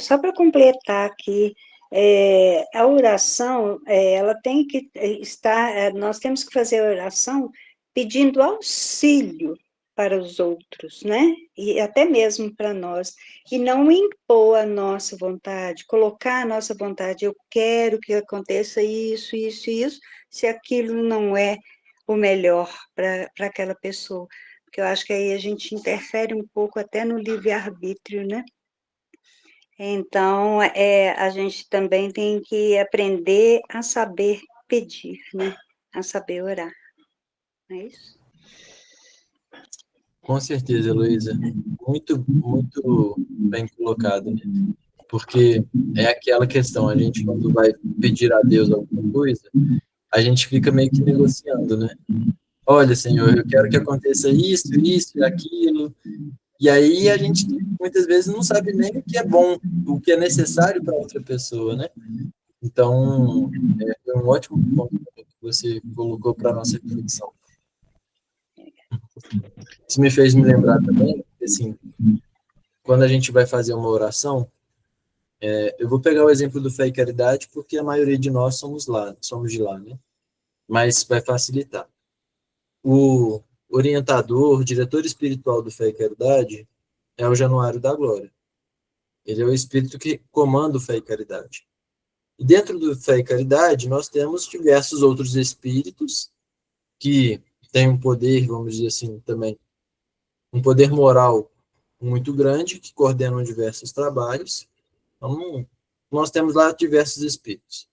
Só para completar aqui, a oração, ela tem que estar, nós temos que fazer a oração pedindo auxílio para os outros, né? E até mesmo para nós, e não impor a nossa vontade, colocar a nossa vontade, eu quero que aconteça isso, isso e isso, se aquilo não é o melhor para aquela pessoa, porque eu acho que aí a gente interfere um pouco até no livre-arbítrio, né? Então, a gente também tem que aprender a saber pedir, né? A saber orar. Não é isso? Com certeza, Heloísa. Muito, muito bem colocado, né? Porque é aquela questão, a gente quando vai pedir a Deus alguma coisa, a gente fica meio que negociando, né? Olha, Senhor, eu quero que aconteça isso, isso e aquilo. E aí a gente muitas vezes não sabe nem o que é bom, o que é necessário para outra pessoa, né? Então, foi um ótimo ponto que você colocou para a nossa reflexão. Isso me fez me lembrar também, assim, quando a gente vai fazer uma oração, eu vou pegar o exemplo do Fé e Caridade, porque a maioria de nós somos de lá, né? Mas vai facilitar. O orientador, o diretor espiritual do Fé e Caridade é o Januário da Glória. Ele é o espírito que comanda o Fé e Caridade. E dentro do Fé e Caridade, nós temos diversos outros espíritos que têm um poder, vamos dizer assim, também, um poder moral muito grande, que coordenam diversos trabalhos. Então, nós temos lá diversos espíritos.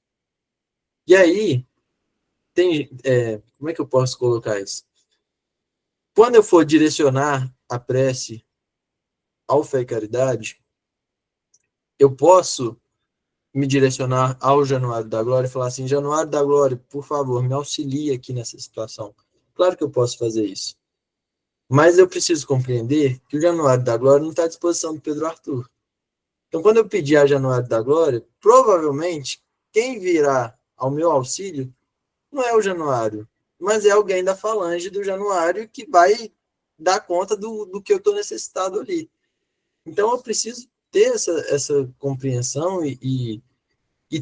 E aí, como é que eu posso colocar isso? Quando eu for direcionar a prece ao Fé e Caridade, eu posso me direcionar ao Januário da Glória e falar assim, Januário da Glória, por favor, me auxilie aqui nessa situação. Claro que eu posso fazer isso. Mas eu preciso compreender que o Januário da Glória não está à disposição do Pedro Arthur. Então, quando eu pedir a Januário da Glória, provavelmente, quem virá ao meu auxílio não é o Januário, mas é alguém da falange do Januário que vai dar conta do que eu estou necessitado ali. Então, eu preciso ter essa compreensão e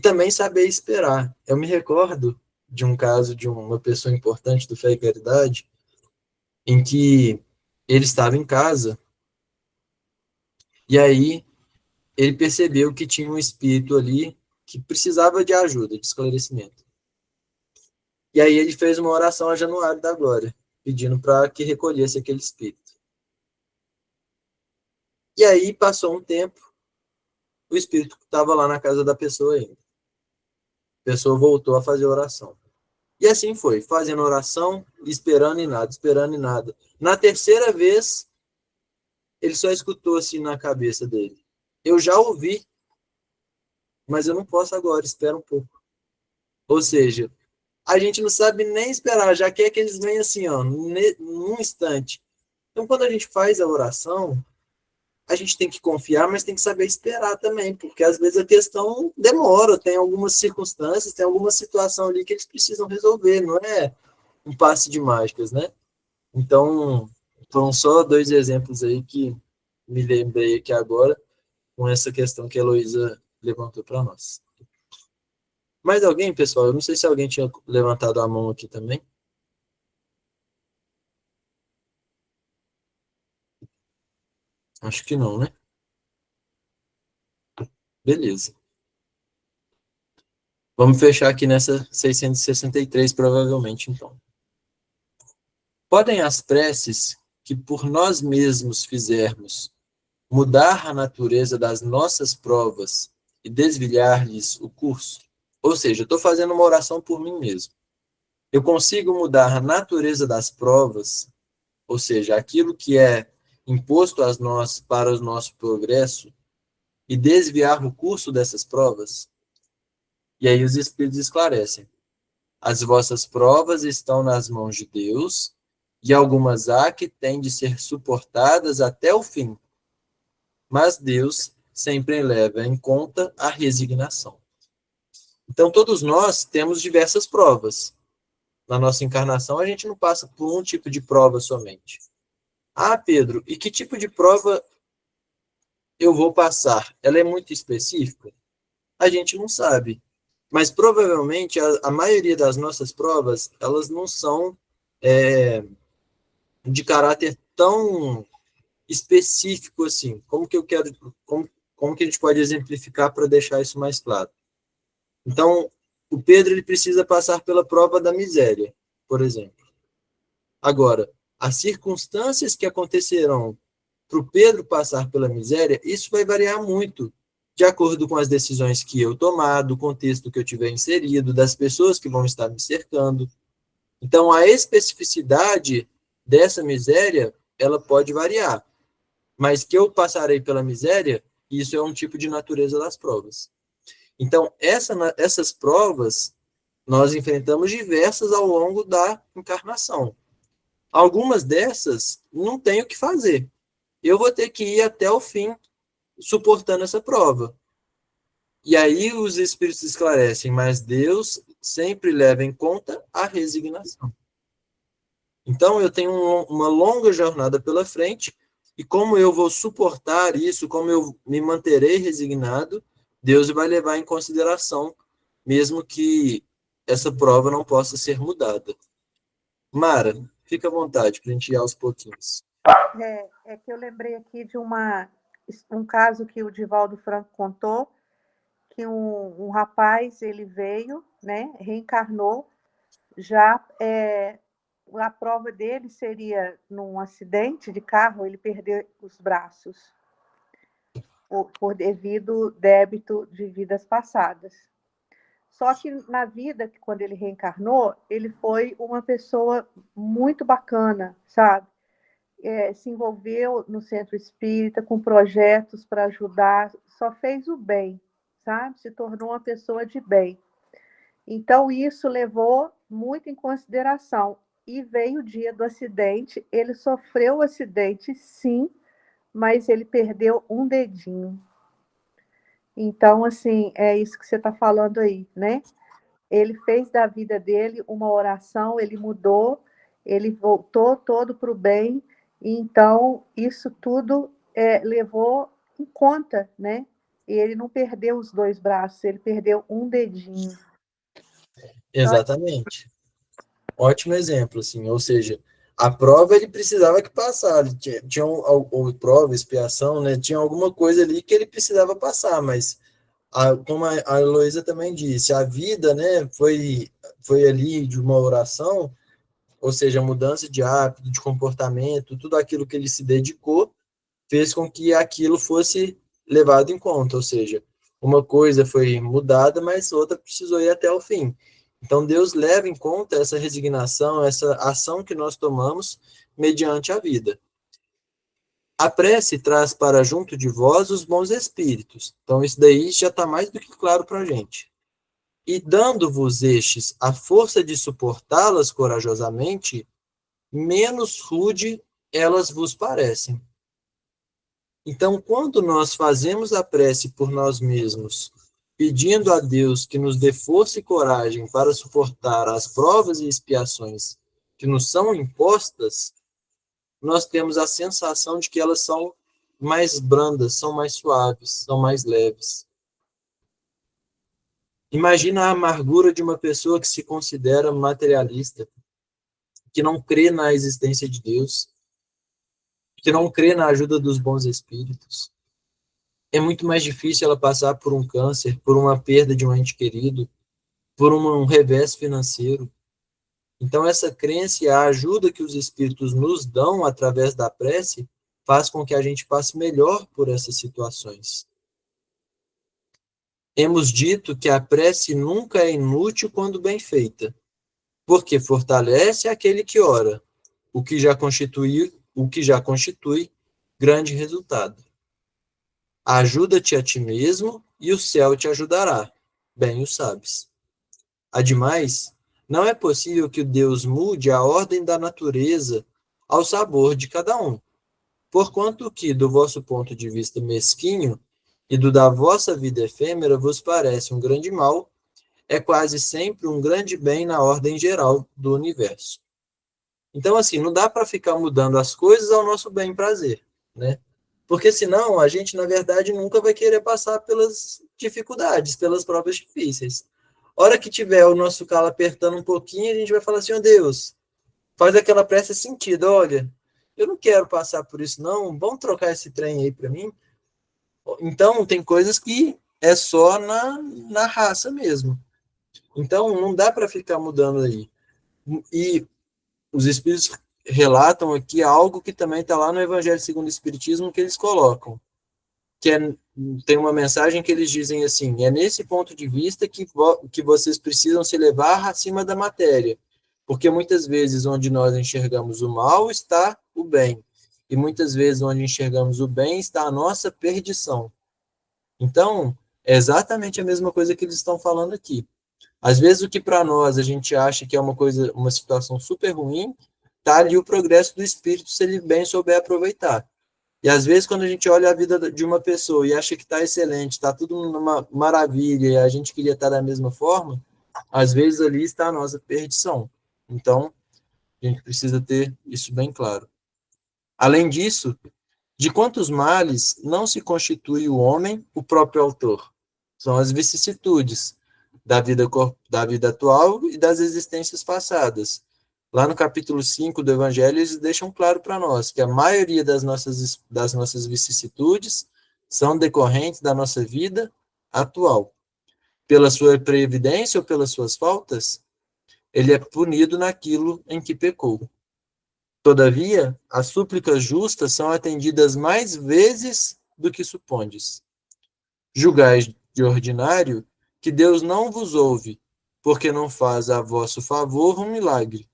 também saber esperar. Eu me recordo de um caso de uma pessoa importante do Fé e Caridade, em que ele estava em casa, e aí ele percebeu que tinha um espírito ali que precisava de ajuda, de esclarecimento. E aí ele fez uma oração a Januário da Glória, pedindo para que recolhesse aquele espírito. E aí passou um tempo, o espírito estava lá na casa da pessoa ainda. A pessoa voltou a fazer oração. E assim foi, fazendo oração, esperando e nada, esperando e nada. Na terceira vez, ele só escutou assim na cabeça dele. Eu já ouvi, mas eu não posso agora, espera um pouco. Ou seja, a gente não sabe nem esperar, já quer que eles venham assim, ó, num instante. Então, quando a gente faz a oração, a gente tem que confiar, mas tem que saber esperar também, porque às vezes a questão demora, tem algumas circunstâncias, tem alguma situação ali que eles precisam resolver, não é um passe de mágicas, né? Então, foram só 2 exemplos aí que me lembrei aqui agora, com essa questão que a Heloísa levantou para nós. Mais alguém, pessoal? Eu não sei se alguém tinha levantado a mão aqui também. Acho que não, né? Beleza. Vamos fechar aqui nessa 663, provavelmente, então. Podem as preces que por nós mesmos fizermos mudar a natureza das nossas provas e desviar-lhes o curso? Ou seja, eu estou fazendo uma oração por mim mesmo. Eu consigo mudar a natureza das provas, ou seja, aquilo que é imposto às nós para o nosso progresso, e desviar o curso dessas provas? E aí os Espíritos esclarecem. As vossas provas estão nas mãos de Deus, e algumas há que têm de ser suportadas até o fim. Mas Deus sempre leva em conta a resignação. Então, todos nós temos diversas provas. Na nossa encarnação, a gente não passa por um tipo de prova somente. Ah, Pedro, e que tipo de prova eu vou passar? Ela é muito específica? A gente não sabe. Mas provavelmente a maioria das nossas provas, elas não são de caráter tão específico assim. Como que a gente pode exemplificar para deixar isso mais claro? Então, o Pedro ele precisa passar pela prova da miséria, por exemplo. Agora, as circunstâncias que acontecerão para o Pedro passar pela miséria, isso vai variar muito, de acordo com as decisões que eu tomar, do contexto que eu tiver inserido, das pessoas que vão estar me cercando. Então, a especificidade dessa miséria, ela pode variar. Mas que eu passarei pela miséria, isso é um tipo de natureza das provas. Então, essas provas, nós enfrentamos diversas ao longo da encarnação. Algumas dessas, não tem o que fazer. Eu vou ter que ir até o fim suportando essa prova. E aí os Espíritos esclarecem, mas Deus sempre leva em conta a resignação. Então, eu tenho uma longa jornada pela frente, e como eu vou suportar isso, como eu me manterei resignado, Deus vai levar em consideração, mesmo que essa prova não possa ser mudada. Mara, fica à vontade para a gente ir aos pouquinhos. É que eu lembrei aqui de um caso que o Divaldo Franco contou, que um rapaz ele veio, né, reencarnou, já a prova dele seria num acidente de carro, ele perder os braços por devido débito de vidas passadas. Só que na vida, quando ele reencarnou, ele foi uma pessoa muito bacana, sabe? Se envolveu no centro espírita com projetos para ajudar, só fez o bem, sabe? Se tornou uma pessoa de bem. Então, isso levou muito em consideração. E veio o dia do acidente. Ele sofreu o acidente, sim, mas ele perdeu um dedinho. Então, assim, é isso que você está falando aí, né? Ele fez da vida dele uma oração, ele mudou, ele voltou todo para o bem. E então, isso tudo levou em conta, né? E ele não perdeu os 2 braços, ele perdeu um dedinho. Exatamente. Ótimo exemplo, assim, ou seja, a prova ele precisava que passar, ele tinha ou prova, expiação, né? Tinha alguma coisa ali que ele precisava passar, mas como a Heloísa também disse, a vida, né, foi ali de uma oração, ou seja, mudança de hábito, de comportamento, tudo aquilo que ele se dedicou, fez com que aquilo fosse levado em conta, ou seja, uma coisa foi mudada, mas outra precisou ir até o fim. Então, Deus leva em conta essa resignação, essa ação que nós tomamos mediante a vida. A prece traz para junto de vós os bons espíritos. Então, isso daí já está mais do que claro para a gente. E dando-vos estes a força de suportá-las corajosamente, menos rude elas vos parecem. Então, quando nós fazemos a prece por nós mesmos, pedindo a Deus que nos dê força e coragem para suportar as provas e expiações que nos são impostas, nós temos a sensação de que elas são mais brandas, são mais suaves, são mais leves. Imagina a amargura de uma pessoa que se considera materialista, que não crê na existência de Deus, que não crê na ajuda dos bons espíritos. É muito mais difícil ela passar por um câncer, por uma perda de um ente querido, por um revés financeiro. Então, essa crença e a ajuda que os espíritos nos dão através da prece faz com que a gente passe melhor por essas situações. Hemos dito que a prece nunca é inútil quando bem feita, porque fortalece aquele que ora, o que já constitui grande resultado. Ajuda-te a ti mesmo e o céu te ajudará, bem o sabes. Ademais, não é possível que Deus mude a ordem da natureza ao sabor de cada um, porquanto que, do vosso ponto de vista mesquinho e do da vossa vida efêmera, vos parece um grande mal, é quase sempre um grande bem na ordem geral do universo. Então, assim, não dá para ficar mudando as coisas ao nosso bem prazer, né? Porque senão a gente, na verdade, nunca vai querer passar pelas dificuldades, pelas provas difíceis. Hora que tiver o nosso calo apertando um pouquinho, a gente vai falar assim, ó Deus, faz aquela prece sentido, olha, eu não quero passar por isso não, vamos trocar esse trem aí para mim. Então, tem coisas que é só na raça mesmo. Então, não dá para ficar mudando aí. E os espíritos relatam aqui algo que também está lá no Evangelho segundo o Espiritismo, que eles colocam, tem uma mensagem que eles dizem assim, é nesse ponto de vista que vocês precisam se levar acima da matéria, porque muitas vezes onde nós enxergamos o mal está o bem, e muitas vezes onde enxergamos o bem está a nossa perdição. Então, é exatamente a mesma coisa que eles estão falando aqui. Às vezes o que para nós a gente acha que é uma situação super ruim, está ali o progresso do espírito se ele bem souber aproveitar. E às vezes quando a gente olha a vida de uma pessoa e acha que está excelente, está tudo uma maravilha e a gente queria estar da mesma forma, às vezes ali está a nossa perdição. Então, a gente precisa ter isso bem claro. Além disso, de quantos males não se constitui o homem o próprio autor? São as vicissitudes da vida atual e das existências passadas. Lá no capítulo 5 do Evangelho, eles deixam claro para nós que a maioria das nossas vicissitudes são decorrentes da nossa vida atual. Pela sua previdência ou pelas suas faltas, ele é punido naquilo em que pecou. Todavia, as súplicas justas são atendidas mais vezes do que supondes. Julgais de ordinário que Deus não vos ouve, porque não faz a vosso favor um milagre,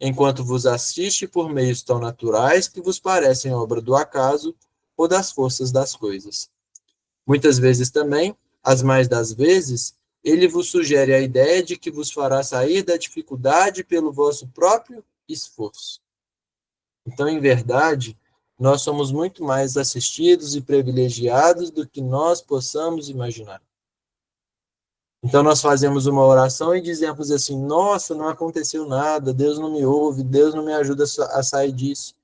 enquanto vos assiste por meios tão naturais que vos parecem obra do acaso ou das forças das coisas. Muitas vezes também as mais das vezes, ele vos sugere a ideia de que vos fará sair da dificuldade pelo vosso próprio esforço. Então, em verdade, nós somos muito mais assistidos e privilegiados do que nós possamos imaginar. Então, nós fazemos uma oração e dizemos assim: nossa, não aconteceu nada, Deus não me ouve, Deus não me ajuda a sair disso.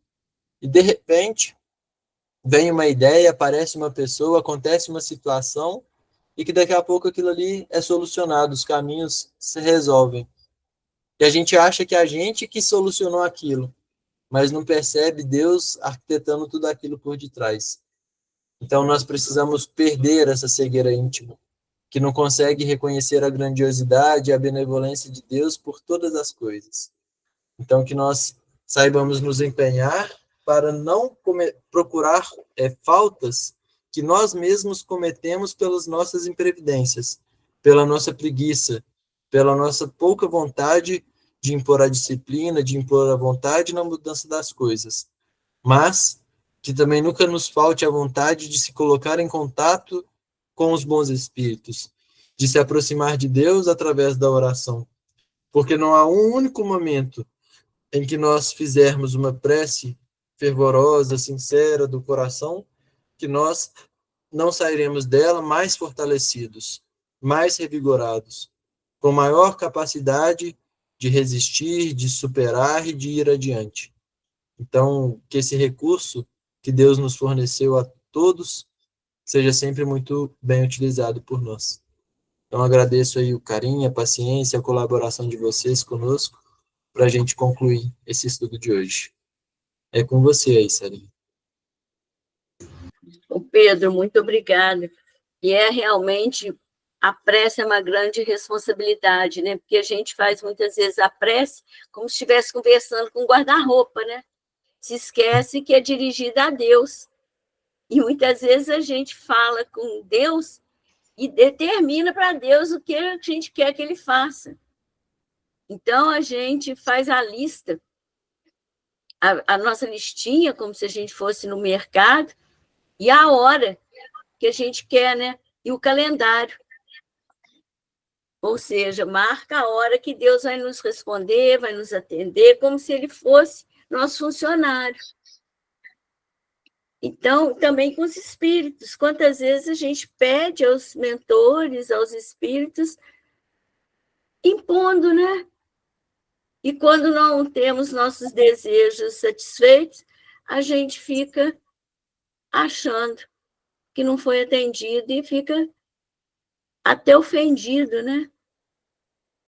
E, de repente, vem uma ideia, aparece uma pessoa, acontece uma situação, e que daqui a pouco aquilo ali é solucionado, os caminhos se resolvem. E a gente acha que a gente que solucionou aquilo, mas não percebe Deus arquitetando tudo aquilo por detrás. Então, nós precisamos perder essa cegueira íntima, que não consegue reconhecer a grandiosidade e a benevolência de Deus por todas as coisas. Então, que nós saibamos nos empenhar para não procurar faltas que nós mesmos cometemos pelas nossas imprevidências, pela nossa preguiça, pela nossa pouca vontade de impor a disciplina, de impor a vontade na mudança das coisas. Mas que também nunca nos falte a vontade de se colocar em contato com os bons espíritos, de se aproximar de Deus através da oração. Porque não há um único momento em que nós fizermos uma prece fervorosa, sincera, do coração, que nós não sairemos dela mais fortalecidos, mais revigorados, com maior capacidade de resistir, de superar e de ir adiante. Então, que esse recurso que Deus nos forneceu a todos seja sempre muito bem utilizado por nós. Então, agradeço aí o carinho, a paciência, a colaboração de vocês conosco para a gente concluir esse estudo de hoje. É com você aí, Sarinha. Ô Pedro, muito obrigada. E realmente, a prece é uma grande responsabilidade, né? Porque a gente faz muitas vezes a prece como se estivesse conversando com um guarda-roupa, né? Se esquece que é dirigida a Deus. E muitas vezes a gente fala com Deus e determina para Deus o que a gente quer que ele faça. Então, a gente faz a lista, a nossa listinha, como se a gente fosse no mercado, e a hora que a gente quer, né? E o calendário. Ou seja, marca a hora que Deus vai nos responder, vai nos atender, como se ele fosse nosso funcionário. Então, também com os espíritos. Quantas vezes a gente pede aos mentores, aos espíritos, impondo, né? E quando não temos nossos desejos satisfeitos, a gente fica achando que não foi atendido e fica até ofendido, né?